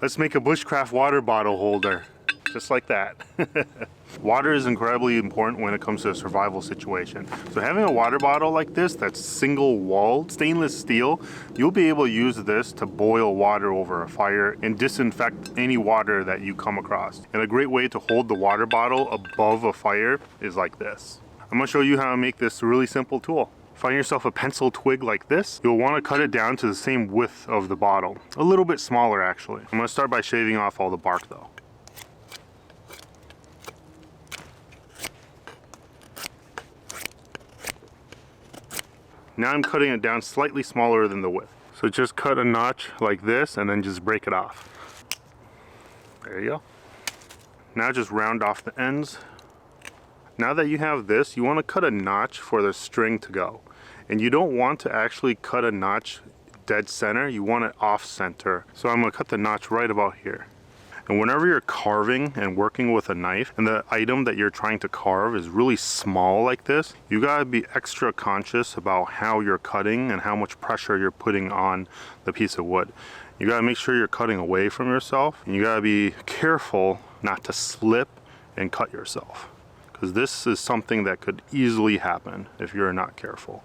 Let's make a bushcraft water bottle holder, just like that. Water is incredibly important when it comes to a survival situation. So having a water bottle like this that's single walled, stainless steel, you'll be able to use this to boil water over a fire and disinfect any water that you come across. And a great way to hold the water bottle above a fire is like this. I'm gonna show you how to make this really simple tool. Find yourself a pencil twig like this. You'll want to cut it down to the same width of the bottle. A little bit smaller actually. I'm gonna start by shaving off all the bark though. Now I'm cutting it down slightly smaller than the width. So just cut a notch like this and then just break it off. There you go. Now just round off the ends. Now that you have this, you want to cut a notch for the string to go. And you don't want to actually cut a notch dead center, you want it off center. So I'm going to cut the notch right about here. And whenever you're carving and working with a knife and the item that you're trying to carve is really small like this, you gotta be extra conscious about how you're cutting and how much pressure you're putting on the piece of wood. You gotta make sure you're cutting away from yourself, and you gotta be careful not to slip and cut yourself, because this is something that could easily happen if you're not careful.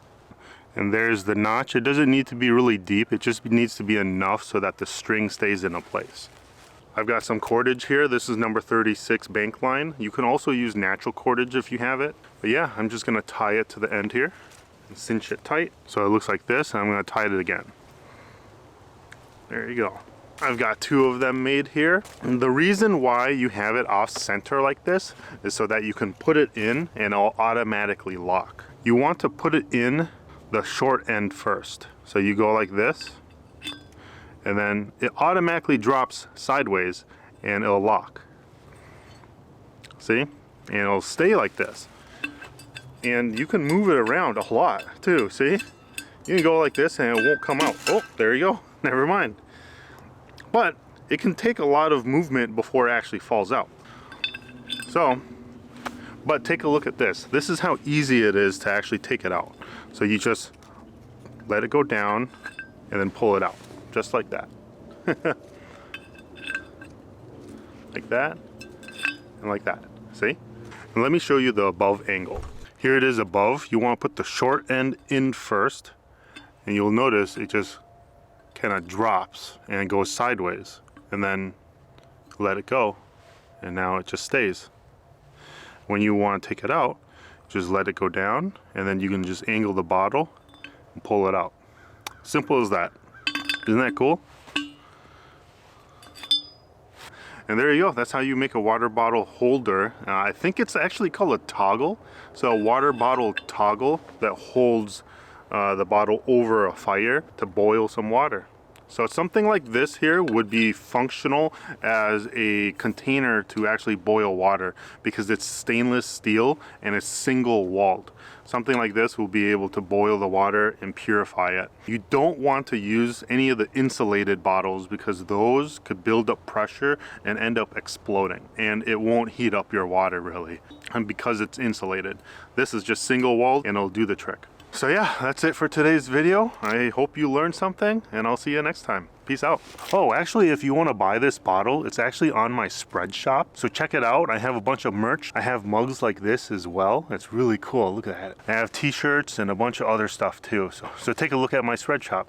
And there's the notch. It doesn't need to be really deep, it just needs to be enough so that the string stays in a place. I've got some cordage here. This is number 36 bank line. You can also use natural cordage if you have it. But yeah, I'm just gonna tie it to the end here and cinch it tight. So it looks like this, and I'm gonna tie it again. There you go. I've got two of them made here. And the reason why you have it off center like this is so that you can put it in and it'll automatically lock. You want to put it in the short end first. So you go like this, and then it automatically drops sideways and it'll lock. See? And it'll stay like this. And you can move it around a lot too, see? You can go like this and it won't come out. Oh, there you go, never mind. But it can take a lot of movement before it actually falls out. So, but take a look at this. This is how easy it is to actually take it out. So you just let it go down and then pull it out. Just like that. Like that, and like that, see? And let me show you the above angle. Here it is above. You want to put the short end in first, and you'll notice it just kind of drops and goes sideways, and then let it go, and now it just stays. When you want to take it out, just let it go down, and then you can just angle the bottle and pull it out. Simple as that. Isn't that cool? And there you go. That's how you make a water bottle holder. I think it's actually called a toggle. So a water bottle toggle that holds the bottle over a fire to boil some water. So something like this here would be functional as a container to actually boil water because it's stainless steel and it's single walled. Something like this will be able to boil the water and purify it. You don't want to use any of the insulated bottles because those could build up pressure and end up exploding, and it won't heat up your water really. And because it's insulated, this is just single walled and it'll do the trick. So yeah, that's it for today's video. I hope you learned something, and I'll see you next time. Peace out. Oh, actually, if you want to buy this bottle, it's actually on my Spreadshop. So check it out. I have a bunch of merch. I have mugs like this as well. It's really cool. Look at that. I have t-shirts and a bunch of other stuff too. So take a look at my Spreadshop.